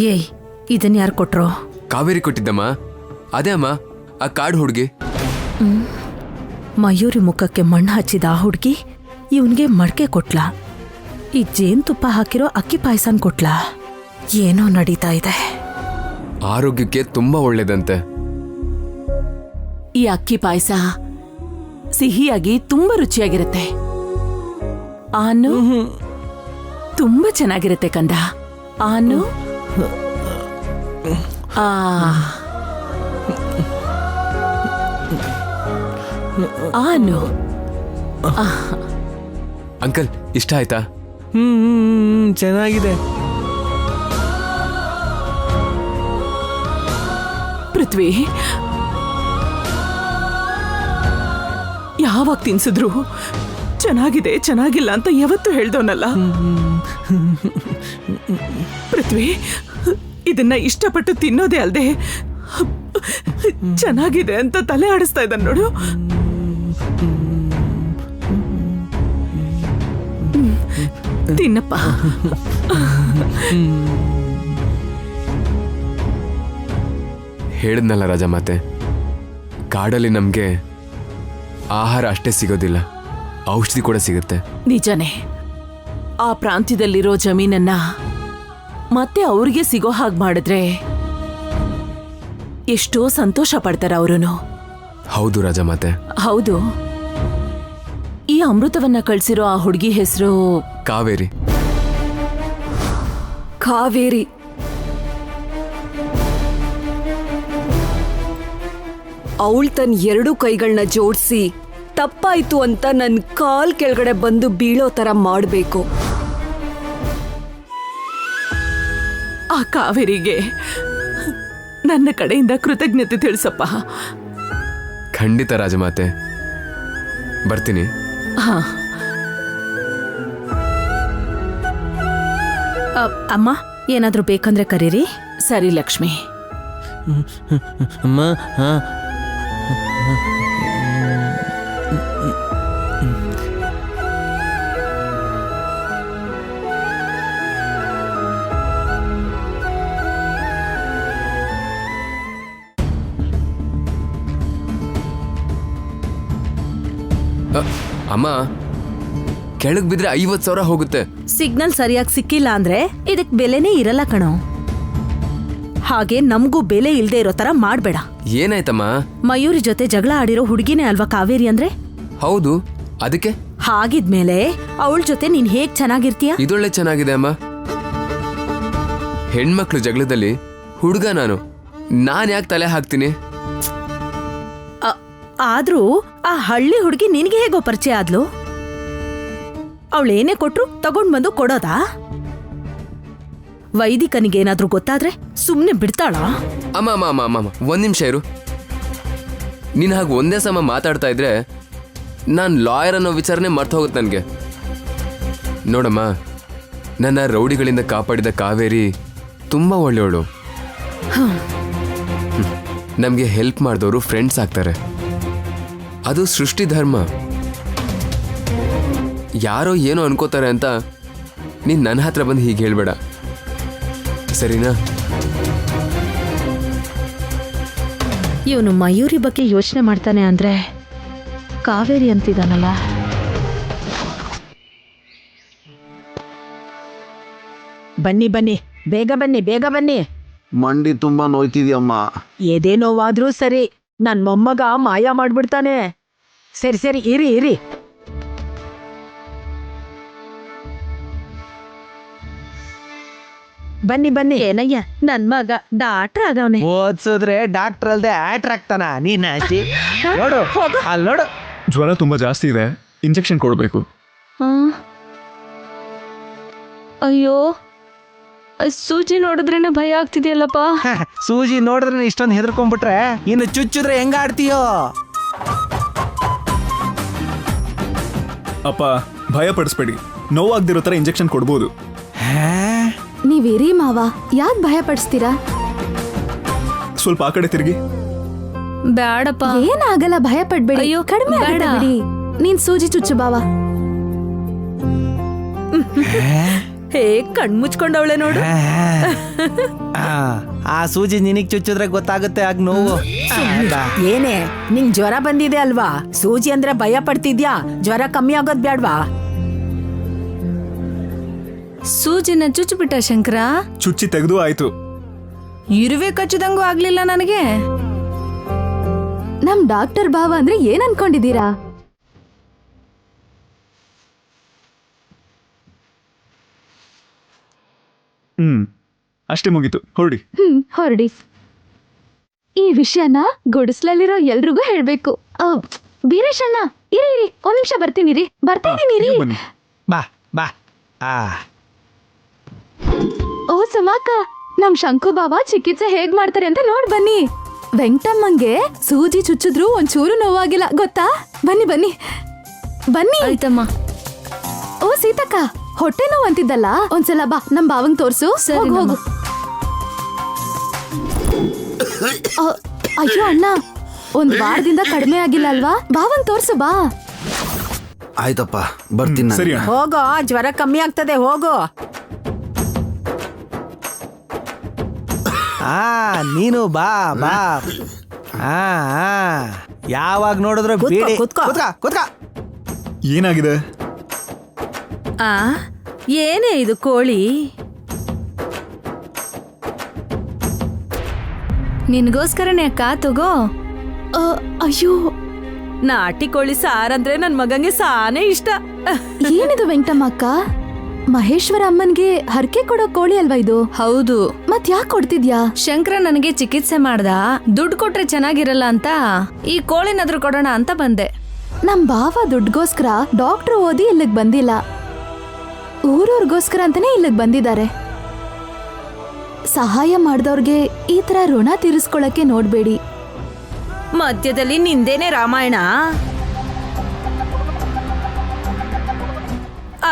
ಏಯ್, ಇದನ್ ಯಾರು ಕೊಟ್ರು? ಕಾವೇರಿ ಕೊಟ್ಟಿದ್ದಮ್ಮ. ಅದೇ ಅಮ್ಮ, ಆ ಕಾಡು ಹುಡುಗಿ. ಮಯೂರಿ ಮುಖಕ್ಕೆ ಮಣ್ಣು ಹಚ್ಚಿದ ಆ ಹುಡುಗಿ ಇವನ್ಗೆ ಮಡ್ಕೆ ಕೊಟ್ಲಾ? ಈ ಜೇನುತುಪ್ಪ ಹಾಕಿರೋ ಅಕ್ಕಿ ಪಾಯಸನ್ ಕೊಟ್ಲಾ? ಏನೋ ನಡೀತಾ ಇದೆ. ಆರೋಗ್ಯಕ್ಕೆ ತುಂಬಾ ಒಳ್ಳೇದಂತೆ. ಈ ಅಕ್ಕಿ ಪಾಯಸ ಸಿಹಿಯಾಗಿ ತುಂಬಾ ರುಚಿಯಾಗಿರುತ್ತೆ. ಆನು ತುಂಬಾ ಚೆನ್ನಾಗಿರುತ್ತೆ ಕಂದ. ಆನು ಆನು ಅಂಕಲ್, ಇಷ್ಟ ಆಯ್ತಾ? ಚೆನ್ನಾಗಿದೆ. ಪೃಥ್ವಿ, ಯಾವಾಗ ತಿನ್ಸಿದ್ರು ಚೆನ್ನಾಗಿದೆ ಚೆನ್ನಾಗಿಲ್ಲ ಅಂತ ಯಾವತ್ತೂ ಹೇಳ್ದವನಲ್ಲ. ಪೃಥ್ವಿ, ಇದನ್ನ ಇಷ್ಟಪಟ್ಟು ತಿನ್ನೋದೇ ಅಲ್ದೆ ಚೆನ್ನಾಗಿದೆ ಅಂತ ತಲೆ ಆಡಿಸ್ತಾ ಇದ್ದಾನೆ ನೋಡು. ತಿನ್ನಪ್ಪ. ಹೇಳಿದ್ನಲ್ಲ ರಾಜಮಾತೆ, ಕಾಡಲ್ಲಿ ನಮ್ಗೆ ಆಹಾರ ಅಷ್ಟೇ ಸಿಗೋದಿಲ್ಲ, ಔಷಧಿ ಕೂಡ ಸಿಗುತ್ತೆ. ನಿಜನೇ. ಆ ಪ್ರಾಂತ್ಯದಲ್ಲಿರೋ ಜಮೀನನ್ನ ಮತ್ತೆ ಅವ್ರಿಗೆ ಸಿಗೋ ಹಾಗೆ ಮಾಡಿದ್ರೆ ಎಷ್ಟೋ ಸಂತೋಷ ಪಡ್ತಾರ ಅವರುನು. ಹೌದು ರಾಜಮಾತೆ. ಹೌದು. ಈ ಅಮೃತವನ್ನ ಕಳ್ಸಿರೋ ಆ ಹುಡುಗಿ ಹೆಸರು ಕಾವೇರಿ. ಕಾವೇರಿ. ಅವಳು ತನ್ನ 2 ಕೈಗಳನ್ನ ಜೋಡಿಸಿ ತಪ್ಪಾಯ್ತು ಅಂತ ನನ್ನ ಕಾಲ್ ಕೆಳಗಡೆ ಬಂದು ಬೀಳೋ ತರ ಮಾಡಬೇಕು. ಆ ಕಾವೇರಿಗೆ ನನ್ನ ಕಡೆಯಿಂದ ಕೃತಜ್ಞತೆ ತಿಳಿಸಪ್ಪ. ಖಂಡಿತ ರಾಜಮಾತೆ, ಬರ್ತೀನಿ. ಹಾ. ಅಮ್ಮ, ಏನಾದ್ರೂ ಬೇಕಂದ್ರೆ ಕರೀರಿ. ಸರಿ ಲಕ್ಷ್ಮಿ. ಅಮ್ಮ. ಅಮ್ಮ, ಕೆಳಗ್ ಬಿದ್ರೆ 50,000 ಹೋಗುತ್ತೆ. ಸಿಗ್ನಲ್ ಸರಿಯಾಗಿ ಸಿಕ್ಕಿಲ್ಲ ಅಂದ್ರೆ ಇದಕ್ ಬೆಲೆನೇ ಇರಲ್ಲ ಕಣೋ. ಹಾಗೆ ನಮಗೂ ಬೆಲೆ ಇಲ್ದೇ ಇರೋ ತರ ಮಾಡ್ಬೇಡ. ಏನಾಯ್ತಮ್ಮ? ಮಯೂರಿ ಜೊತೆ ಜಗಳ ಆಡಿರೋ ಹುಡುಗಿನೇ ಅಲ್ವಾ ಕಾವೇರಿ ಅಂದ್ರೆ? ಹೌದು. ಅದಕ್ಕೆ ಹಾಗಿದ್ಮೇಲೆ ಅವಳ ಜೊತೆ ನೀನ್ ಹೇಗ್ ಚೆನ್ನಾಗಿರ್ತೀಯ? ಇದೊಳ್ಳೆ ಚೆನ್ನಾಗಿದೆ ಅಮ್ಮ. ಹೆಣ್ಮಕ್ಳು ಜಗಳದಲ್ಲಿ ಹುಡುಗ ನಾನ್ ಯಾಕೆ ತಲೆ ಹಾಕ್ತೀನಿ? ಆದ್ರೂ ಆ ಹಳ್ಳಿ ಹುಡುಗಿ ನಿನಗೆ ಹೇಗೋ ಪರಿಚಯ ಆದ್ಲು? ಅವಳೇನೇ ಕೊಟ್ರು ತಗೊಂಡ್ ಬಂದು ಕೊಡೋದಾ? ವೈದಿಕನಿಗೇನಾದ್ರೂ ಗೊತ್ತಾದ್ರೆ ಸುಮ್ನೆ ಬಿಡ್ತಾಳ? ಅಮ್ಮ ಅಮ್ಮ ಅಮ್ಮ ಅಮ್ಮ, ಒಂದ್ ನಿಮಿಷ ಇರು. ನೀನ್ ಹಾಗೆ ಒಂದೇ ಸಮ ಮಾತಾಡ್ತಾ ಇದ್ರೆ ನಾನ್ ಲಾಯರ್ ಅನ್ನೋ ವಿಚಾರನೆ ಮರ್ತು ಹೋಗುತ್ತೆ ನನ್ಗೆ. ನೋಡಮ್ಮ, ನನ್ನ ರೌಡಿಗಳಿಂದ ಕಾಪಾಡಿದ ಕಾವೇರಿ ತುಂಬಾ ಒಳ್ಳೆಯವಳು. ನಮ್ಗೆ ಹೆಲ್ಪ್ ಮಾಡಿದವರು ಫ್ರೆಂಡ್ಸ್ ಆಗ್ತಾರೆ. ಅದು ಸೃಷ್ಟಿ ಧರ್ಮ. ಯಾರೋ ಏನೋ ಅನ್ಕೋತಾರೆ ಅಂತ ನೀನ್ ನನ್ನ ಹತ್ರ ಬಂದು ಹೀಗೆ ಹೇಳ್ಬೇಡ, ಸರಿನಾ? ಇವನು ಮಯೂರಿ ಬಗ್ಗೆ ಯೋಚನೆ ಮಾಡ್ತಾನೆ ಅಂದ್ರೆ ಕಾವೇರಿ ಅಂತಿದಾನಲ್ಲ. ಬನ್ನಿ ಬನ್ನಿ, ಬೇಗ ಬನ್ನಿ ಬೇಗ ಬನ್ನಿ. ಮಂಡಿ ತುಂಬಾ ನೋಯ್ತಿದ್ಯಮ್ಮ. ಎದೆ ನೋವಾದ್ರೂ ಸರಿ, ನನ್ ಮೊಮ್ಮಗ ಮಾಯ ಮಾಡ್ಬಿಡ್ತಾನೆ. ಸರಿ ಸರಿ, ಇರಿ ಇರಿ. ಬನ್ನಿ ಬನ್ನಿ. ಏನಯ್ಯ, ನನ್ ಮಗ ಡಾಕ್ಟರ್ ಆಗವನೆ. ಓದ್ಸಿದ್ರೆ ಡಾಕ್ಟರ್ ಅಲ್ದೆ ಆಟ್ರ್ ಆಗ್ತಾನ. ನೀನ್ ಆಚಿ ನೋಡು, ಅಲ್ಲಿ ನೋಡು. ಜ್ವರ ತುಂಬಾ ಜಾಸ್ತಿ ಇದೆ, ಇಂಜೆಕ್ಷನ್ ಕೊಡ್ಬೇಕು. ಅಯ್ಯೋ, ಸೂಜಿ ನೋಡಿದ್ರೇನೆ ಭಯ ಆಗ್ತಿದೆಯಲ್ಲಪ್ಪ. ಸೂಜಿ ನೋಡಿದ್ರೆ ಇಷ್ಟೊಂದು ಹೆದರ್ಕೊಂಡ್ಬಿಟ್ರೆ ಇನ್ನು ಚುಚ್ಚಿದ್ರೆ ಹೆಂಗ ಆಡ್ತೀಯೋ? ಅಪ್ಪ, ಭಯ ಪಡಿಸ್ಬೇಡಿ, ನೋವಾಗ್ದಿರೋ ತರ ಇಂಜೆಕ್ಷನ್ ಕೊಡ್ಬೋದು. ನೀವೇರಿ ಮಾವ, ಯಾಕೆ ಭಯ ಪಡಿಸ್ತೀರಾ? ಸ್ವಲ್ಪ ಆ ಕಡೆ ತಿರುಗಿ. ಬೇಡಪ್ಪ, ಏನಾಗಲ್ಲ, ಭಯ ಪಡ್ಬೇಡಿ. ಅಯ್ಯೋ, ಕಡಿಮೆ ಬಿಡಿ. ನೀನ್ ಸೂಜಿ ಚುಚ್ಚು ಬಾವ. ಹೇಗ್ ಕಣ್ ಮುಚ್ಕೊಂಡವಳೆ ನೋಡು. ಆ ಸೂಜಿ ನಿನಗ್ ಚುಚ್ಚಿದ್ರೆ ಗೊತ್ತಾಗುತ್ತೆ ಆಗ ನೋವು. ಏನೇ ನಿಂಗ್ ಜ್ವರ ಬಂದಿದೆ ಅಲ್ವಾ? ಸೂಜಿ ಅಂದ್ರೆ ಭಯ ಪಡ್ತಿದ್ಯಾ? ಜ್ವರ ಕಮ್ಮಿ ಆಗೋದ್ ಬ್ಯಾಡ್ವಾ? ಸೂಜಿನ ಚುಚ್ಚುಬಿಟ್ಟ ಶಂಕರ. ಚುಚ್ಚಿ ತೆಗೆದು ಆಯ್ತು. ಇರುವೆ ಕಚ್ಚದಂಗೂ ಆಗ್ಲಿಲ್ಲ ನನಗೆ. ನಮ್ ಡಾಕ್ಟರ್ ಭಾವ ಅಂದ್ರೆ ಏನ್ ಅನ್ಕೊಂಡಿದೀರಾ? ಅಷ್ಟೇ ಮುಗೀತು, ಹೊರಡಿ. ಹೊರಡಿ. ಈ ವಿಷಯನ ಗುಡಿಸ್ಲಲ್ಲಿರೋ ಎಲ್ರಿಗೂ ಹೇಳ್ಬೇಕು. ಬೀರೇಶ್ ಅಣ್ಣ ಇರಿ, ಒಂದ್ ನಿಮಿಷ ಬರ್ತೀನಿ. ಬನ್ನಿ. ಬಾ ಬಾ. ಓ ಸುಮಾಕ, ನಮ್ ಶಂಕು ಬಾವ ಚಿಕಿತ್ಸೆ ಹೇಗ್ ಮಾಡ್ತಾರೆ ಅಂತ ನೋಡ್ ಬನ್ನಿ. ವೆಂಕಟಮ್ಮಂಗೆ ಸೂಜಿ ಚುಚ್ಚಿದ್ರು ಒಂಚೂರು ನೋವಾಗಿಲ್ಲ ಗೊತ್ತಾ? ಬನ್ನಿ ಬನ್ನಿ ಬನ್ನಿ. ಆಯ್ತಮ್ಮ. ಓ ಸೀತಕ್ಕ, ಹೊಟ್ಟೆ ನೋವು ಅಂತಿದ್ದಲ್ಲ, ಒಂದ್ಸಲ ಬಾ ನಮ್ ಬಾವಂಗ್ ತೋರ್ಸು. ಸರಿ, ಹೋಗು. ಅಯ್ಯೋ ಅಣ್ಣ, ಒಂದ್ ವಾರದಿಂದ ಕಡಿಮೆ ಆಗಿಲ್ಲ ಅಲ್ವಾ? ಬಾವಂಗ್ ತೋರ್ಸು ಬಾ. ಆಯ್ತಪ್ಪ, ಬರ್ತೀನಿ ನಾನು. ಸರಿ ಅಣ್ಣ. ಹೋಗೋ, ಜ್ವರ ಕಮ್ಮಿ ಆಗ್ತದೆ, ಹೋಗು. ನೀನು ಬಾ ಬಾ. ಯಾವಾಗ ನೋಡಿದ್ರು ಬೇಡಿ. ಕೂತ್ಕೋ. ಕೂತ್ಕ. ಏನಾಗಿದೆ? ಆ ಏನೇ ಇದು ಕೋಳಿ? ನಿನ್ಗೋಸ್ಕರನೇ ಅಕ್ಕ, ತಗೋ. ಅಯ್ಯೋ, ನಾಟಿ ಕೋಳಿ ಸಾರಂದ್ರೆ ನನ್ ಮಗಂಗೆ ಸಾನೇ ಇಷ್ಟ. ಏನಿದು ವೆಂಕಟಮ್ಮ ಅಕ್ಕ? ಮಹೇಶ್ವರ ಅಮ್ಮನ್ಗೆ ಹರಕೆ ಕೊಡೋ ಕೋಳಿ ಅಲ್ವಾ ಇದು? ಹೌದು. ಮತ್ ಯಾಕೆ ಕೊಡ್ತಿದ್ಯಾ? ಶಂಕರ ನನಗೆ ಚಿಕಿತ್ಸೆ ಮಾಡ್ದ, ದುಡ್ಡು ಕೊಟ್ರೆ ಚೆನ್ನಾಗಿರಲ್ಲ ಅಂತ ಈ ಕೋಳಿನಾದ್ರೂ ಕೊಡೋಣ ಅಂತ ಬಂದೆ. ನಮ್ ಬಾವ ದುಡ್ಗೋಸ್ಕರ ಡಾಕ್ಟರ್ ಓದಿ ಇಲ್ಲಿಗ್ ಬಂದಿಲ್ಲ, ಊರವ್ರಿಗೋಸ್ಕರ ಅಂತಾನೆ ಇಲ್ಲಿಗ್ ಬಂದಿದ್ದಾರೆ. ಸಹಾಯ ಮಾಡ್ದವ್ರಿಗೆ ಈ ತರ ಋಣ ತೀರಿಸ್ಕೊಳಕ್ಕೆ ನೋಡ್ಬೇಡಿ. ಮಧ್ಯದಲ್ಲಿ ನಿಂದೇನೆ ರಾಮಾಯಣ.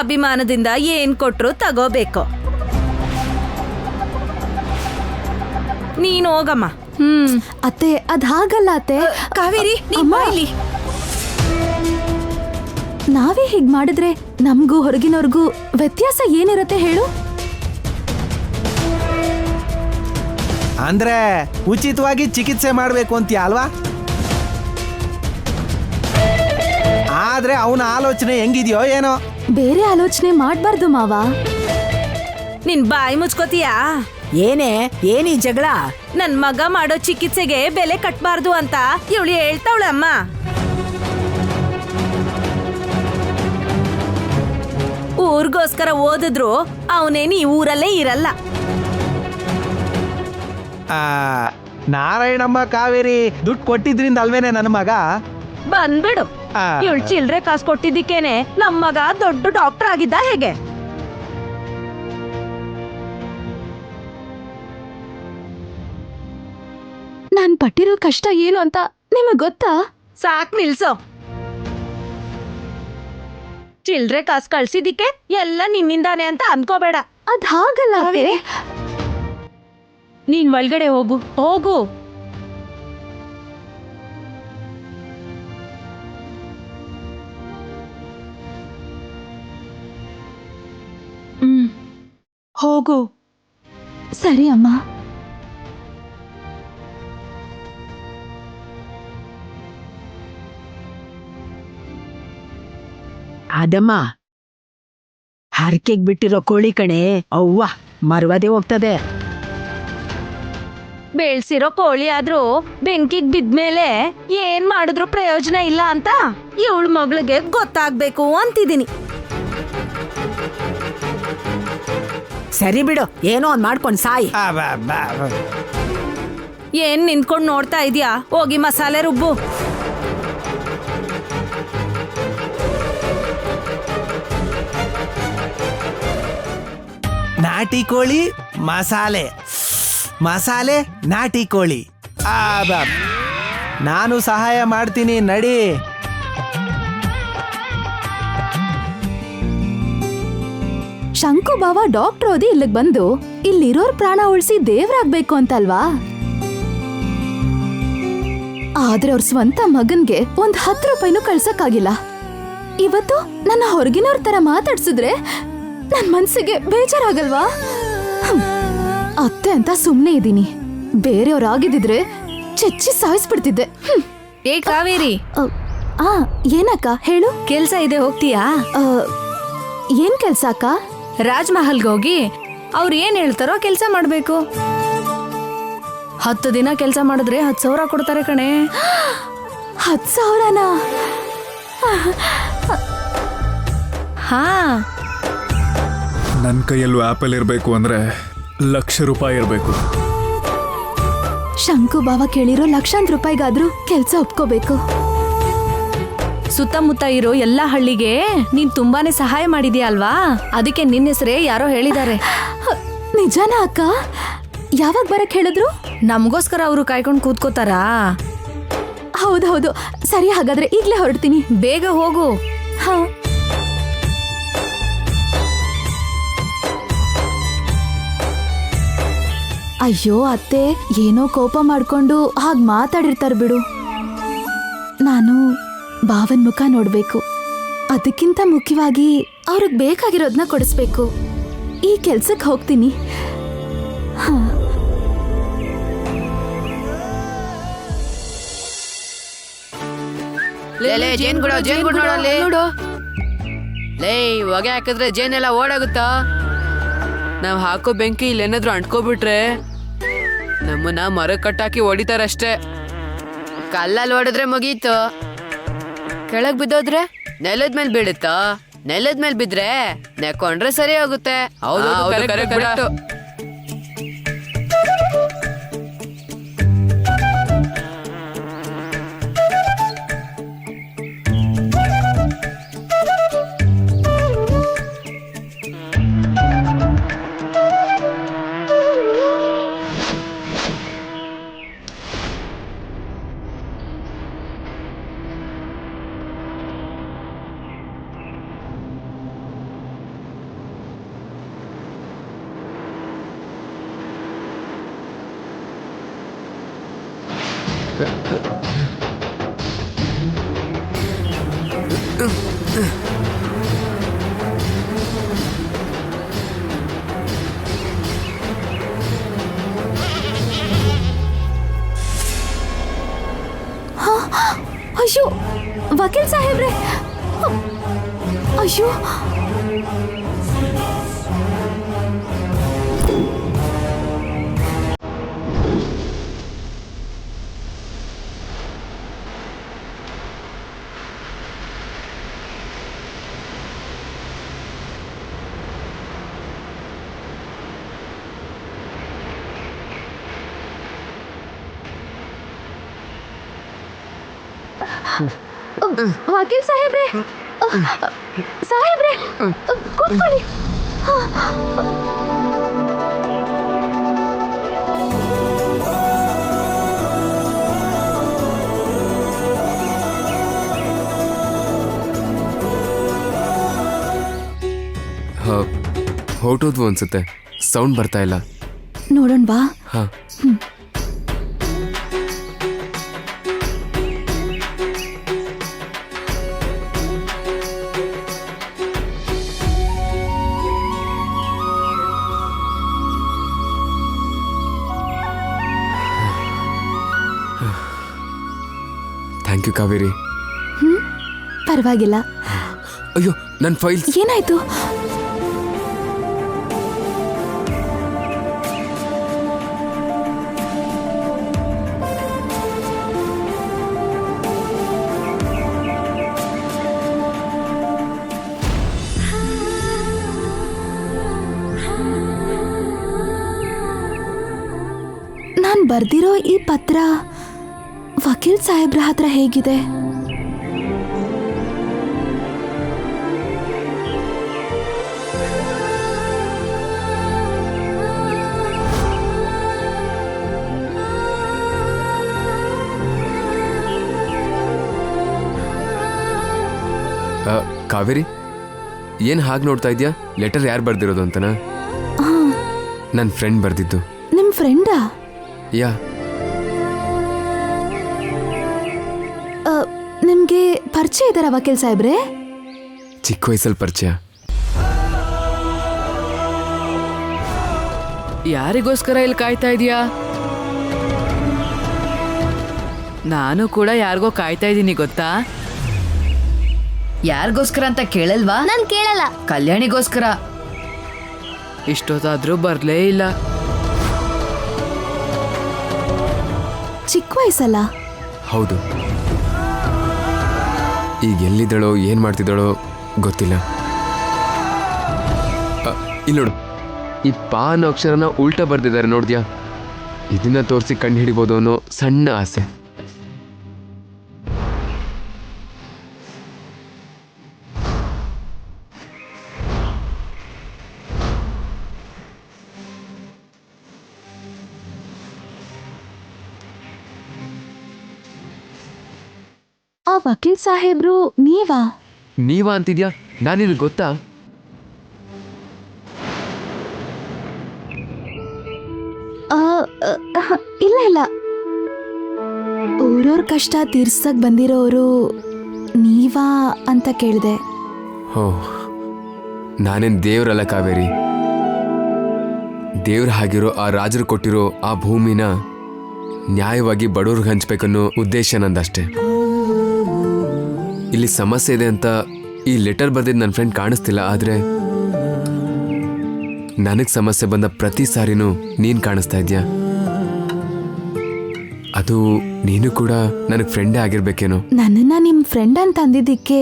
ಅಭಿಮಾನದಿಂದ ಏನ್ ಕೊಟ್ರು ತಗೋಬೇಕು. ನೀನ್ ಹೋಗಮ್ಮ. ಅತ್ತೆ, ಅದ್ ಹಾಗಲ್ಲ ಅತ್ತೆ. ಕಾವೇರಿ, ನೀನ್ ಬಾ ಇಲ್ಲಿ. ನಾವೇ ಹೀಗ್ ಮಾಡಿದ್ರೆ ನಮ್ಗೂ ಹೊರಗಿನವ್ರಿಗೂ ವ್ಯತ್ಯಾಸ ಏನಿರತ್ತೆ ಹೇಳು? ಅಂದ್ರೆ ಉಚಿತವಾಗಿ ಚಿಕಿತ್ಸೆ ಮಾಡ್ಬೇಕು ಅಂತೀಯ ಅಲ್ವಾ? ಆದ್ರೆ ಅವನ ಆಲೋಚನೆ ಹೆಂಗಿದ್ಯೋ ಏನೋ. ಬೇರೆ ಆಲೋಚನೆ ಮಾಡ್ಬಾರ್ದು ಮಾವ. ನಿನ್ ಬಾಯಿ ಮುಚ್ಕೋತೀಯಾ? ಏನಿ ಜಗಳ? ನನ್ ಮಗ ಮಾಡೋ ಚಿಕಿತ್ಸೆಗೆ ಬೆಲೆ ಕಟ್ಬಾರ್ದು ಅಂತ ಇವಳು ಹೇಳ್ತಾವಳೆ ಅಮ್ಮ. ಊರ್ಗೋಸ್ಕರ ಓದಿದ್ರು ಅವನೇನು ಈ ಊರಲ್ಲೇ ಇರಲ್ಲ. ನಾರಾಯಣಮ್ಮ, ಕಾವೇರಿ ದುಡ್ಡು ಕೊಟ್ಟಿದ್ರಿಂದ ಅಲ್ವೇನೆ ನನ್ನ ಮಗ? ಬಂದ್ಬಿಡು. ಇವಳು ಚಿಲ್ರೆ ಕಾಸು ಕೊಟ್ಟಿದ್ದಕ್ಕೇನೆ ನಮ್ ಮಗ ದೊಡ್ಡ ಡಾಕ್ಟರ್ ಆಗಿದ್ದ ಹೇಗೆ? ನಾನ್ ಪಟ್ಟಿರೋ ಕಷ್ಟ ಏನು ಅಂತ ನಿಮಗ್ ಗೊತ್ತಾ? ಸಾಕ್ ನಿಲ್ಸೋ. ಚಿಲ್ರೆ ಕಾಸು ಕಳ್ಸಿದಿಕ್ಕೆ ಎಲ್ಲ ನಿನ್ನಿಂದಾನೆ ಅಂತ ಅನ್ಕೋಬೇಡ. ಅದ್ ಹಾಗಲ್ಲ ಅತ್ತೆ. ನೀನ್ ಒಳಗಡೆ ಹೋಗು. ಹೋಗು. ಸರಿ ಅಮ್ಮ. ಅದಮ್ಮ, ಹರಕೆಗ್ ಬಿಟ್ಟಿರೋ ಕೋಳಿ ಕಣೆ ಅವ್ವ, ಮರ್ವದೆ ಹೋಗ್ತದೆ. ಬೆಳ್ಸಿರೋ ಕೋಳಿ ಆದ್ರೂ ಬೆಂಕಿಗ್ ಬಿದ್ಮೇಲೆ ಏನ್ ಮಾಡಿದ್ರು ಪ್ರಯೋಜನ ಇಲ್ಲ ಅಂತ ಇವಳ ಮಗಳಿಗೆ ಗೊತ್ತಾಗ್ಬೇಕು ಅಂತಿದ್ದೀನಿ. ಸರಿ ಬಿಡು, ಏನೋ ಒಂದ್ ಮಾಡ್ಕೊಂಡ್ ಸಾಯಿ. ಏನ್ ನಿಂತ್ಕೊಂಡ್ ನೋಡ್ತಾ ಇದ್ಯಾ? ಹೋಗಿ ಮಸಾಲೆ ರುಬ್ಬು. ನಾಟಿ ಕೋಳಿ ಮಸಾಲೆ ನಾಟಿ ಕೋಳಿ. ನಾನು ಸಹಾಯ ಮಾಡ್ತೀನಿ, ನಡಿ. ಶಂಕು ಬಾವ ಡಾಕ್ಟರ್ ಓದಿ ಇಲ್ಲಿಗ್ ಬಂದು ಇಲ್ಲಿರೋರ್ ಪ್ರಾಣ ಉಳಿಸಿ ದೇವ್ರಾಗ್ಬೇಕು ಅಂತಲ್ವಾ? ಆದ್ರೆ ಅವ್ರ ಸ್ವಂತ ಮಗನ್ಗೆ ಒಂದ್ 10 ರೂಪಾಯಿನೂ ಕಳ್ಸಕ್ಕಾಗಿಲ್ಲ. ಇವತ್ತು ನನ್ನ ಹೊರಗಿನವ್ರ ತರ ಮಾತಾಡ್ಸಿದ್ರೆ ನನ್ ಮನ್ಸಿಗೆ ಬೇಜಾರಾಗಲ್ವಾ? ಅತ್ತೆ ಅಂತ ಸುಮ್ನೆ ಇದ್ದೀನಿ. ಬೇರೆಯವ್ರಾಗಿದ್ದಿದ್ರೆ ಚೆಚ್ಚಿ ಸಾಯಿಸ್ಬಿಡ್ತಿದ್ದೆ. ಏ ಕಾವೇರಿ, ಆ ಏನಕ್ಕ ಹೇಳು. ಕೆಲ್ಸ ಇದೆ, ಹೋಗ್ತೀಯಾ? ಆ, ಏನ್ ಕೆಲ್ಸ ಅಕ್ಕ? ರಾಜ್ ಮಹಲ್ಗೆ ಹೋಗಿ ಅವ್ರು ಏನ್ ಹೇಳ್ತಾರೋ ಕೆಲ್ಸ ಮಾಡ್ಬೇಕು. 10 ದಿನ ಕೆಲ್ಸ ಮಾಡಿದ್ರೆ 10,000 ಕೊಡ್ತಾರೆ ಕಣೆ. 10,000ನಾ? ಹಾ, ನನ್ನ ಕೈಯಲ್ಲೂ ಆಪಲ್ ಇರಬೇಕು ಅಂದ್ರೆ ₹1,00,000 ಇರಬೇಕು. ಶಂಕು ಬಾವ ಕೇಳಿರೋ ಲಕ್ಷಾಂತರ ರೂಪಾಯಿಗಾದ್ರೂ ಕೆಲ್ಸ ಒಪ್ಕೋಬೇಕು. ಸುತ್ತಮುತ್ತ ಇರೋ ಎಲ್ಲಾ ಹಳ್ಳಿಗೆ ನೀನ್ ತುಂಬಾನೇ ಸಹಾಯ ಮಾಡಿದ್ಯಾ ಅಲ್ವಾ? ಅದಕ್ಕೆ ನಿನ್ನ ಹೆಸರೇ ಯಾರೋ ಹೇಳಿದ್ದಾರೆ. ನಿಜಾನಾ ಅಕ್ಕ? ಯಾವಾಗ ಬರಕ್ ಹೇಳಿದ್ರು? ನಮಗೋಸ್ಕರ ಅವರು ಕಾಯ್ಕೊಂಡು ಕೂತ್ಕೋತಾರಾ? ಹೌದೌದು. ಸರಿ, ಹಾಗಾದ್ರೆ ಈಗ್ಲೇ ಹೊರಡ್ತೀನಿ. ಬೇಗ ಹೋಗು. ಹಾ. ಅಯ್ಯೋ ಅತ್ತೆ, ಏನೋ ಕೋಪ ಮಾಡ್ಕೊಂಡು ಹಾಗ್ ಮಾತಾಡಿರ್ತಾರ ಬಿಡು. ನಾನು ಬಾವನ್ ಮುಖ ನೋಡ್ಬೇಕು. ಅದಕ್ಕಿಂತ ಮುಖ್ಯವಾಗಿ ಅವ್ರಿಗೆ ಬೇಕಾಗಿರೋದನ್ನ ಕೊಡಿಸ್ಬೇಕು. ಈ ಕೆಲ್ಸಕ್ಕೆ ಹೋಗ್ತೀನಿ. ಹಾ. ನೋಡು, ಲೇ ಹೊಗೆ ಹಾಕಿದ್ರೆ ಜೇನೆಲ್ಲ ಓಡಾಗುತ್ತಾ? ನಾವ್ ಹಾಕೋ ಬೆಂಕಿ ಇಲ್ಲೇನಾದ್ರೂ ಅಂಟ್ಕೋಬಿಟ್ರೆ ನಮ್ಮನ್ನ ಮರ ಕಟ್ಟಾಕಿ ಹೊಡಿತಾರಷ್ಟೇ. ಕಲ್ಲಲ್ಲಿ ಹೊಡೆದ್ರೆ ಮುಗೀತು. ಕೆಳಗ್ ಬಿದ್ದೋದ್ರೆ ನೆಲದ ಮೇಲೆ ಬೀಳುತ್ತಾ? ನೆಲದ ಮೇಲೆ ಬಿದ್ರೆ ನೆಕ್ಕೊಂಡ್ರೆ ಸರಿ ಹೋಗುತ್ತೆ. ಹೌದು, ಕರೆಕ್ಟ್. ಅಯ್ಯೋ ವಕೀಲ್ ಸಾಹೇಬ್ರೆ, ಅಯ್ಯೋ ವಕೀಲ್ ಸಾಹೇಬ್ರೆ, ಸಾಹೇಬ್ರೆ ಕೂತ್ಕೊಳ್ಳಿ. ಹೊರಟೋದ್ವು ಅನ್ಸುತ್ತೆ. ಸೌಂಡ್ ಬರ್ತಾ ಇಲ್ಲ. ನೋಡೋಣ ಬಾ. ಹಾ. Thank you Kaveri. ಪರವಾಗಿಲ್ಲ. ಅಯ್ಯೋ, ನನ್ನ ಫೈಲ್ ಏನಾಯ್ತು? ನಾನ್ ಬರ್ದಿರೋ ಈ ಪತ್ರ ವಕೀಲ್ ಸಾಹೇಬ್ರ ಹತ್ರ ಹೇಗಿದೆ? ಕಾವೇರಿ, ಏನ್ ಹಾಗೆ ನೋಡ್ತಾ ಇದ್ಯಾ? ಲೆಟರ್ ಯಾರು ಬರ್ದಿರೋದು ಅಂತನಾ? ನನ್ನ ಫ್ರೆಂಡ್ ಬರ್ದಿದ್ದು. ನಿಮ್ ಫ್ರೆಂಡಾ? ಯಾ. ನಿಮ್ಗೆ ಪರಿಚಯ ಇದ್ದಾರ ವಕೀಲ್ ಸಾಹೇಬ್ರೆ? ಚಿಕ್ಕ ವಯಸ್ಸಲ್ಲಿ ಪರಿಚಯ. ಯಾರಿಗೋಸ್ಕರ ಇಲ್ಲಿ ಕಾಯ್ತಾ ಇದೀಯಾ? ನಾನು ಕೂಡ ಯಾರಿಗೋ ಕಾಯ್ತಾ ಇದ್ದೀನಿ ಗೊತ್ತಾ? ಯಾರಿಗೋಸ್ಕರ ಅಂತ ಕೇಳಲ್ವಾ? ನಾನ್ ಕೇಳಲ್ಲ. ಕಲ್ಯಾಣಿಗೋಸ್ಕರ. ಇಷ್ಟೊತ್ತಾದ್ರೂ ಬರ್ಲೇ ಇಲ್ಲ. ಚಿಕ್ಕ ವಯಸ್ಸಲ್ಲ. ಹೌದು. ಈಗ ಎಲ್ಲಿದ್ದಳೋ ಏನು ಮಾಡ್ತಿದ್ದಾಳೋ ಗೊತ್ತಿಲ್ಲ. ಇಲ್ಲಿ ನೋಡು, ಈ ಪಾ ಅನ್ನೋ ಅಕ್ಷರನ ಉಲ್ಟಾ ಬರ್ದಿದ್ದಾರೆ ನೋಡ್ದ್ಯಾ? ಇದನ್ನ ತೋರಿಸಿ ಕಂಡು ಹಿಡಿಬೋದು ಅನ್ನೋ ಸಣ್ಣ ಆಸೆ. ಆ ವಕೀಲ್ ಸಾಹೇಬ್ರು ನೀವಾ? ನೀವಾ ಅಂತಿದ್ಯಾ? ನಾನಿನ್ ಗೊತ್ತಾ? ಇಲ್ಲ ಇಲ್ಲ, ಊರವ್ರ ಕಷ್ಟ ತೀರ್ಸಕ್ ಬಂದಿರೋರು ನೀವಾ ಅಂತ ಕೇಳಿದೆ. ಹೋ, ನಾನೇನು ದೇವ್ರಲ್ಲ ಕಾವೇರಿ. ದೇವ್ರ ಹಾಗಿರೋ ಆ ರಾಜರು ಕೊಟ್ಟಿರೋ ಆ ಭೂಮಿನ ನ್ಯಾಯವಾಗಿ ಬಡವ್ರಿಗೆ ಹಂಚ್ಬೇಕನ್ನೋ ಉದ್ದೇಶ ನಂದಷ್ಟೇ. ಇಲ್ಲಿ ಸಮಸ್ಯೆ ಇದೆ ಅಂತ ಈ ಲೆಟರ್ ಬರ್ದಿದ್ದು ನನ್ನ ಫ್ರೆಂಡ್ ಕಾಣಿಸ್ತಿಲ್ಲ, ಆದರೆ ನನಗೆ ಸಮಸ್ಯೆ ಬಂದ ಪ್ರತಿ ಸಾರಿನೂ ನೀನು ಕಾಣಿಸ್ತಾ ಇದ್ಯಾ. ಅದು ನೀನು ಕೂಡ ನನಗೆ ಫ್ರೆಂಡೇ ಆಗಿರ್ಬೇಕೇನೋ. ನನ್ನನ್ನ ನಿಮ್ ಫ್ರೆಂಡ್ ಅಂತ ಅಂದಿದ್ದಕ್ಕೆ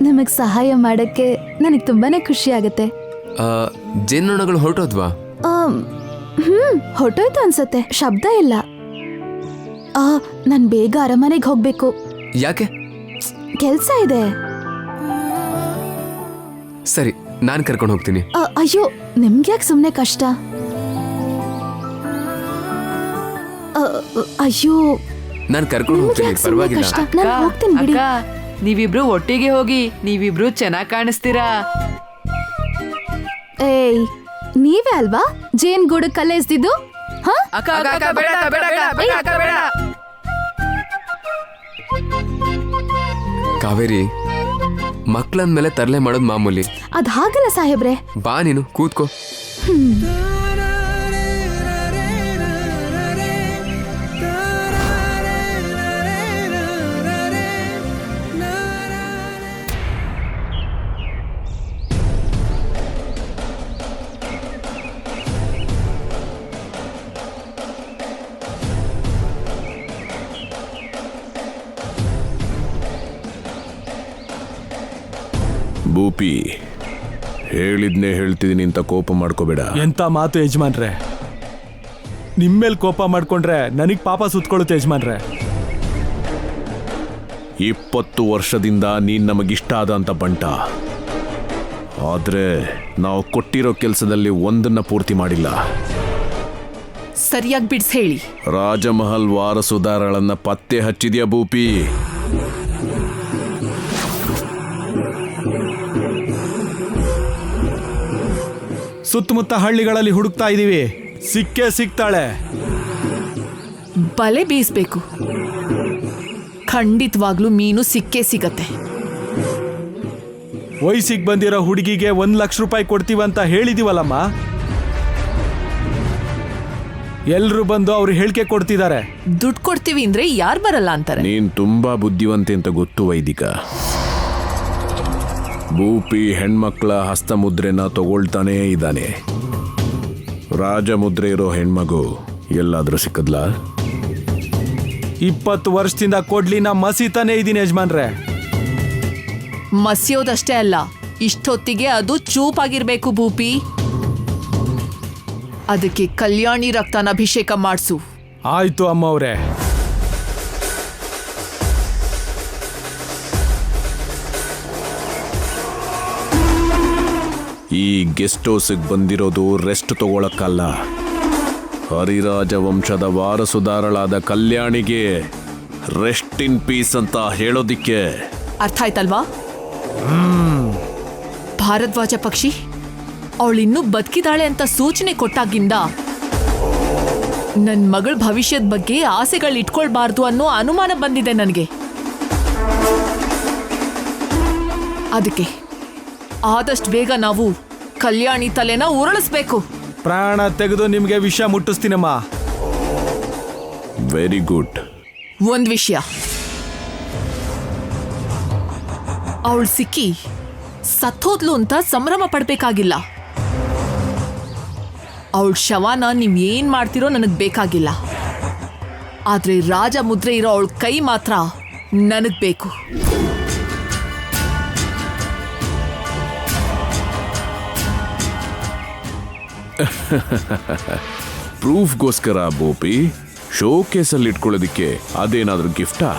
ನಿಮಗ್ ಸಹಾಯ ಮಾಡಕ್ಕೆ ನನಗೆ ತುಂಬಾನೇ ಖುಷಿ ಆಗತ್ತೆ. ಜೇನ್ನೊಣಗಳು ಹೊರಟೋದ್ವಾ? ಹೊಟ್ಟೋಯ್ತು ಅನ್ಸತ್ತೆ, ಶಬ್ದ ಇಲ್ಲ. ನಾನ್ ಬೇಗ ಅರಮನೆಗೆ ಹೋಗ್ಬೇಕು. ಯಾಕೆ? ಕೆಲ್ಸ ಇದೆ. ಸರಿ, ನಾನು ಕರ್ಕೊಂಡು ಹೋಗ್ತೀನಿ. ಅಯ್ಯೋ, ನಿಮ್ಗ್ಯಾಕೆ ಸುಮ್ನೆ ಕಷ್ಟ? ಅಯ್ಯೋ, ನಾನು ಕರ್ಕೊಂಡು ಹೋಗ್ತೀನಿ, ಪರವಾಗಿಲ್ಲ. ನಾನು ಹೋಗ್ತೀನಿ ಬಿಡಿ. ನೀವಿಬ್ರು ಒಟ್ಟಿಗೆ ಹೋಗಿ, ನೀವಿಬ್ರು ಚೆನ್ನಾಗಿ ಕಾಣಿಸ್ತೀರಾ. ಏಯ್, ನೀವೇ ಅಲ್ವಾ ಜೇನ್ ಗೂಡು ಕಲ್ಲೆಸ್ದಿದ್ದು? ಕಾವೇರಿ, ಮಕ್ಳಂದ ಮೇಲೆ ತರಲೆ ಮಾಡೋದು ಮಾಮೂಲಿ. ಅದ್ ಹಾಗಲ್ಲ ಸಾಹೇಬ್ರೆ. ಬಾ, ನೀನು ಕೂತ್ಕೋ. ಭೂಪಿ, ಹೇಳಿದ್ನೇ ಹೇಳ್ತಿದ್ದೀನಿ ಅಂತ ಕೋಪ ಮಾಡ್ಕೋಬೇಡ. ಎಂತ ಮಾತು ಯಜಮಾನ್ರೆ, ನಿಮ್ಮೇಲೆ ಕೋಪ ಮಾಡ್ಕೊಂಡ್ರೆ ನನಗ್ ಪಾಪ ಸುತ್ಕೊಳ್ಳುತ್ತೆ ಯಜಮಾನ್ರೆ. 20 ವರ್ಷದಿಂದ ನೀನ್ ನಮಗಿಷ್ಟ ಆದ ಅಂತ ಬಂಟ, ಆದ್ರೆ ನಾವು ಕೊಟ್ಟಿರೋ ಕೆಲಸದಲ್ಲಿ ಒಂದನ್ನ ಪೂರ್ತಿ ಮಾಡಿಲ್ಲ. ಸರಿಯಾಗಿ ಬಿಡ್ಸ್ ಹೇಳಿ. ರಾಜಮಹಲ್ ವಾರಸುದಾರಳನ್ನ ಪತ್ತೆ ಹಚ್ಚಿದ್ಯಾ ಭೂಪಿ? ಸುತ್ತಮುತ್ತ ಹಳ್ಳಿಗಳಲ್ಲಿ ಹುಡುಕ್ತಾ ಇದೀವಿ, ಸಿಕ್ಕೇ ಸಿಗ್ತಾಳೆ. ಬಲೆ ಬೀಸ್ಬೇಕು, ಖಂಡಿತವಾಗ್ಲೂ ಮೀನು ಸಿಕ್ಕೇ ಸಿಗತ್ತೆ. ವಯಸ್ಸಿಗೆ ಬಂದಿರೋ ಹುಡುಗಿಗೆ 1 ಲಕ್ಷ ರೂಪಾಯಿ ಕೊಡ್ತೀವಂತ ಹೇಳಿದೀವಲ್ಲಮ್ಮ. ಎಲ್ರು ಬಂದು ಅವ್ರು ಹೇಳಿಕೆ ಕೊಡ್ತಿದ್ದಾರೆ. ದುಡ್ಡು ಕೊಡ್ತೀವಿ ಅಂದ್ರೆ ಯಾರು ಬರಲ್ಲ ಅಂತಾರೆ. ನೀನ್ ತುಂಬಾ ಬುದ್ಧಿವಂತೆ ಅಂತ ಗೊತ್ತು ವೈದಿಕ. ಭೂಪಿ ಹೆಣ್ಮಕ್ಳ ಹಸ್ತಮುದ್ರೆನ ತಗೊಳ್ತಾನೇ ಇದ್ದಾನೆ. ರಾಜಮುದ್ರೆ ಇರೋ ಹೆಣ್ಮಗು ಎಲ್ಲಾದ್ರೂ ಸಿಕ್ಕದ್ಲಾ? 20 ವರ್ಷದಿಂದ ಕೊಡ್ಲಿನ ಮಸೀತಾನೇ ಇದೀನಿ ಯಜಮಾನ್ರೆ. ಮಸಿಯೋದಷ್ಟೇ ಅಲ್ಲ, ಇಷ್ಟೊತ್ತಿಗೆ ಅದು ಚೂಪಾಗಿರ್ಬೇಕು ಭೂಪಿ. ಅದಕ್ಕೆ ಕಲ್ಯಾಣಿ ರಕ್ತನ ಅಭಿಷೇಕ ಮಾಡಿಸು. ಆಯ್ತು ಅಮ್ಮವ್ರೆ. ಈ ಗೆಸ್ಟ್ ಹೌಸ್ಗೆ ಬಂದಿರೋದು ರೆಸ್ಟ್ ತಗೊಳಕ್ಕಲ್ಲ, ಹರಿರಾಜ ವಂಶದ ವಾರಸುದಾರಳಾದ ಕಲ್ಯಾಣಿಗೆ ರೆಸ್ಟ್ ಇನ್ ಪೀಸ್ ಅಂತ ಹೇಳೋದಿಕ್ಕೆ. ಅರ್ಥ ಆಯ್ತಲ್ವಾ? ಭಾರದ್ವಾಜ ಪಕ್ಷಿ ಅವಳಿನ್ನೂ ಬದುಕಿದಾಳೆ ಅಂತ ಸೂಚನೆ ಕೊಟ್ಟಾಗಿಂದ ನನ್ನ ಮಗಳ ಭವಿಷ್ಯದ ಬಗ್ಗೆ ಆಸೆಗಳು ಇಟ್ಕೊಳ್ಬಾರ್ದು ಅನ್ನೋ ಅನುಮಾನ ಬಂದಿದೆ ನನಗೆ. ಅದಕ್ಕೆ ಆದಷ್ಟು ಬೇಗ ನಾವು ಕಲ್ಯಾಣಿ ತಲೆನ ಉರುಳಿಸ್ಬೇಕು. ಪ್ರಾಣ ತೆಗೆದು ನಿಮ್ಗೆ ವಿಷ ಮುಟ್ಟಿಸ್ತೀನಮ್ಮ. Very good. ಒಂದ್ ವಿಷಯ, ಅವಳು ಸಿಕ್ಕಿ ಸತ್ತೋದ್ಲು ಅಂತ ಸಂಭ್ರಮ ಪಡ್ಬೇಕಾಗಿಲ್ಲ. ಅವಳ ಶವನ ನೀವ್ ಏನ್ ಮಾಡ್ತಿರೋ ನನಗ್ ಬೇಕಾಗಿಲ್ಲ. ಆದ್ರೆ ರಾಜ ಮುದ್ರೆ ಇರೋ ಅವಳ ಕೈ ಮಾತ್ರ ನನಗ್ ಬೇಕು. ಪ್ರೂಫ್ಗೋಸ್ಕರ ಬೋಪಿ, ಶೋ ಕೇಸಲ್ಲಿ ಇಟ್ಕೊಳ್ಳೋದಿಕ್ಕೆ ಅದೇನಾದ್ರೂ ಗಿಫ್ಟಾ?